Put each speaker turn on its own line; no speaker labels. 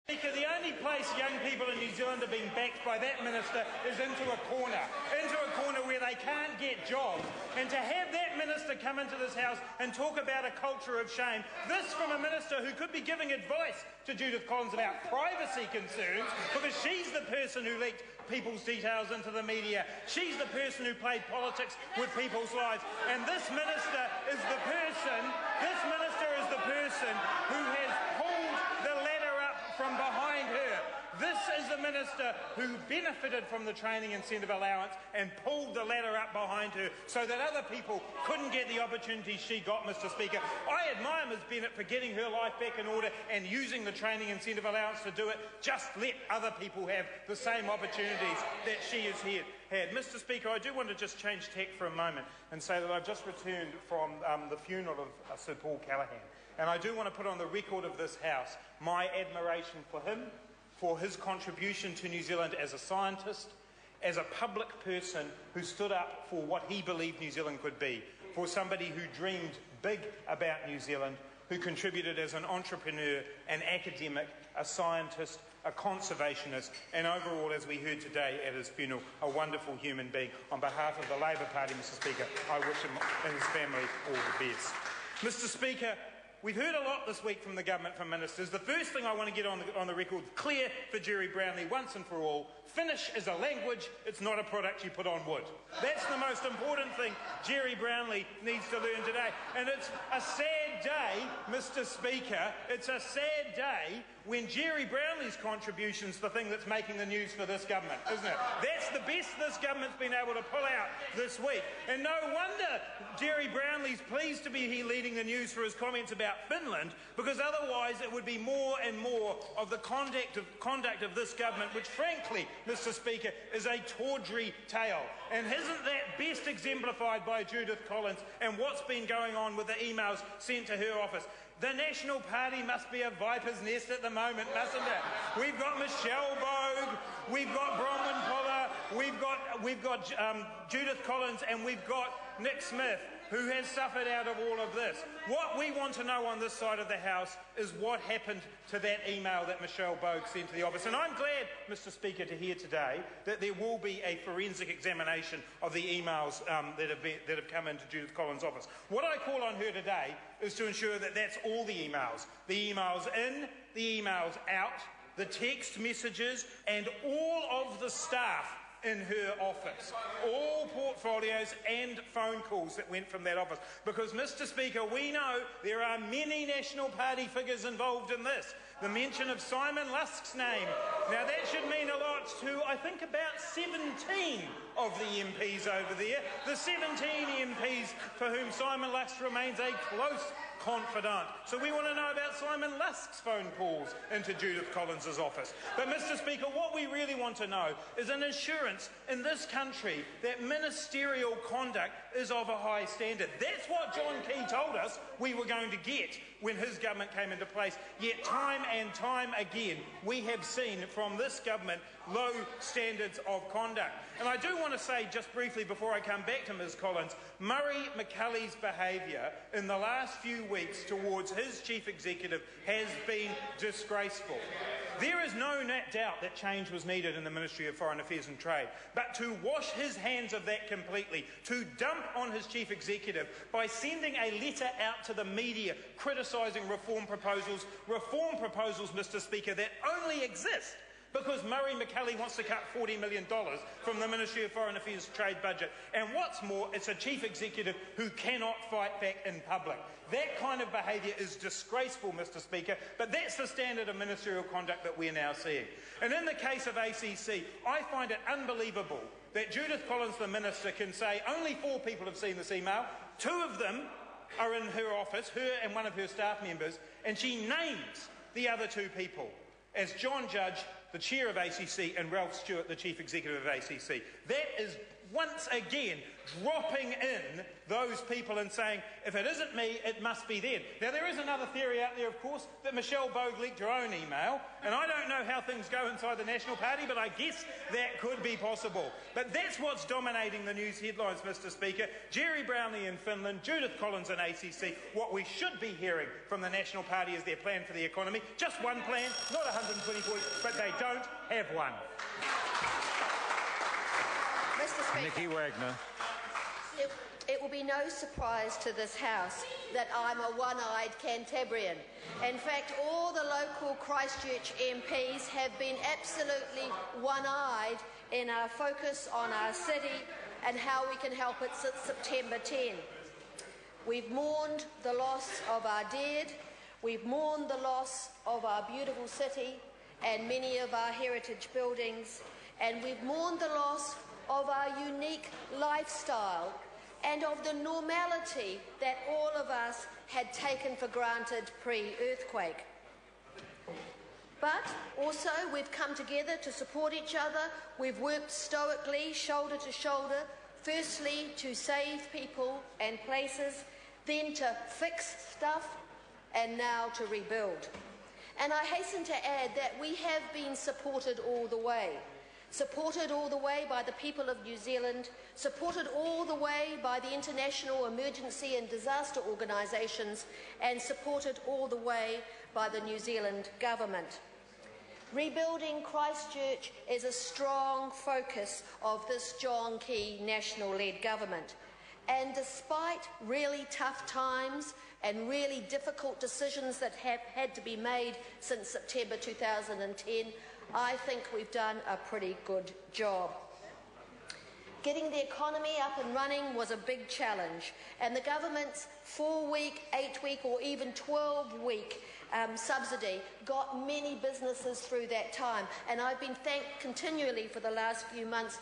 Because the only place young people in New Zealand are being backed by that minister is into a corner where they can't get jobs. And to have that minister come into this House and talk about a culture of shame, this from a minister who could be giving advice to Judith Collins about privacy concerns, because she's the person who leaked people's details into the media. She's the person who played politics with people's lives. And this minister is the person who has pulled the ladder up from behind her. This is the minister who benefited from the training incentive allowance and pulled the ladder up behind her so that other people couldn't get the opportunities she got, Mr. Speaker. I admire Ms Bennett for getting her life back in order and using the training incentive allowance to do it. Just let other people have the same opportunities that she has had. Mr. Speaker, I do want to just change tack for a moment and say that I've just returned from the funeral of Sir Paul Callaghan. And I do want to put on the record of this House my admiration for him, for his contribution to New Zealand as a scientist, as a public person who stood up for what he believed New Zealand could be, for somebody who dreamed big about New Zealand, who contributed as an entrepreneur, an academic, a scientist, a conservationist, and overall, as we heard today at his funeral, a wonderful human being. On behalf of the Labour Party, Mr. Speaker, I wish him and his family all the best. Mr. Speaker, we've heard a lot this week from the government, from ministers. The first thing I want to get on the record clear for Jerry Brownlee once and for all: Finnish is a language, it's not a product you put on wood. That's the most important thing Jerry Brownlee needs to learn today. And it's a sad day, Mr. Speaker, it's a sad day when Jerry Brownlee's contribution's the thing that's making the news for this government, isn't it? That's the best this government's been able to pull out this week. And no wonder Jerry Brownlee's pleased to be here leading the news for his comments about Finland, because otherwise it would be more and more of the conduct of this government, which frankly, Mr. Speaker, is a tawdry tale. And isn't that best exemplified by Judith Collins and what's been going on with the emails sent to her office? The National Party must be a viper's nest at the moment, mustn't it? We've got Michelle Bogue, we've got Bronwyn Puller, we've got Judith Collins, and we've got Nick Smith, who has suffered out of all of this. What we want to know on this side of the House is what happened to that email that Michelle Bogue sent to the office. And I'm glad, Mr. Speaker, to hear today that there will be a forensic examination of the emails that have come into Judith Collins' office. What I call on her today is to ensure that that's all the emails in, the emails out, the text messages, and all of the staff in her office, all portfolios and phone calls that went from that office. Because, Mr. Speaker, we know there are many National Party figures involved in this. The mention of Simon Lusk's name. Now that should mean a lot to, I think, about 17 of the MPs over there. The 17 MPs for whom Simon Lusk remains a close confidant. So we want to know about Simon Lusk's phone calls into Judith Collins' office. But, Mr. Speaker, what we really want to know is an assurance in this country that ministerial conduct is of a high standard. That's what John Key told us we were going to get when his government came into place. Yet time and time again we have seen from this government low standards of conduct. And I do want to say just briefly before I come back to Ms Collins, Murray McCully's behaviour in the last few weeks towards his chief executive has been disgraceful. There is no doubt that change was needed in the Ministry of Foreign Affairs and Trade, but to wash his hands of that completely, to dump on his chief executive by sending a letter out to the media criticising reform proposals, Mr. Speaker, that only exist because Murray McCully wants to cut $40 million from the Ministry of Foreign Affairs Trade budget. And what's more, it's a chief executive who cannot fight back in public. That kind of behaviour is disgraceful, Mr. Speaker, but that's the standard of ministerial conduct that we're now seeing. And in the case of ACC, I find it unbelievable that Judith Collins, the Minister, can say only 4 people have seen this email, 2 of them are in her office, her and one of her staff members, and she names the other 2 people as John Judge, the chair of ACC, and Ralph Stewart, the chief executive of ACC. That is once again dropping in those people and saying, if it isn't me, it must be them. Now, there is another theory out there, of course, that Michelle Bogue leaked her own email, and I don't know how things go inside the National Party, but I guess that could be possible. But that's what's dominating the news headlines, Mr Speaker. Jerry Brownlee in Finland, Judith Collins in ACC. What we should be hearing from the National Party is their plan for the economy. Just one plan, not 120 points, but they don't have one.
Mr Speaker,
Nicky Wagner.
it will be no surprise to this House that I'm a one-eyed Cantabrian. In fact, all the local Christchurch MPs have been absolutely one-eyed in our focus on our city and how we can help it since September 10. We've mourned the loss of our dead, we've mourned the loss of our beautiful city and many of our heritage buildings, and we've mourned the loss of our unique lifestyle and of the normality that all of us had taken for granted pre-earthquake. But also we've come together to support each other. We've worked stoically, shoulder to shoulder, firstly to save people and places, then to fix stuff, and now to rebuild. And I hasten to add that we have been supported all the way. Supported all the way by the people of New Zealand, supported all the way by the international emergency and disaster organisations, and supported all the way by the New Zealand government. Rebuilding Christchurch is a strong focus of this John Key national-led government. And despite really tough times and really difficult decisions that have had to be made since September 2010, I think we've done a pretty good job. Getting the economy up and running was a big challenge, and the government's 4-week, 8-week or even 12-week subsidy got many businesses through that time, and I've been thanked continually for the last few months